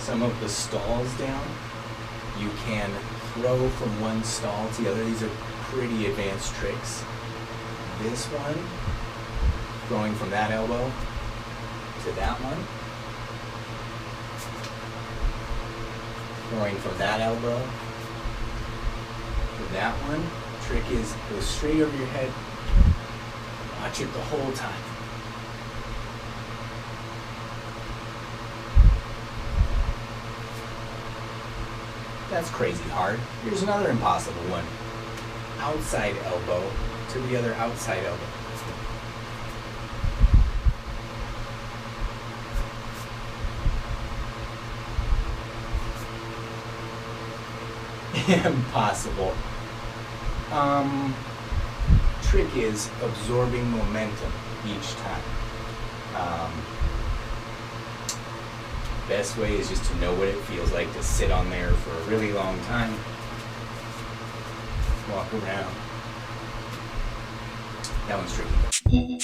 some of the stalls down. You can throw from one stall to the other. These are pretty advanced tricks. This one, throwing from that elbow to that one. Throwing from that elbow to that one. Trick is go straight over your head. Watch it the whole time. That's crazy hard. Here's another impossible one. Outside elbow to the other outside elbow. Impossible. Trick is absorbing momentum each time. Best way is just to know what it feels like to sit on there for a really long time. Walk around. That one's tricky.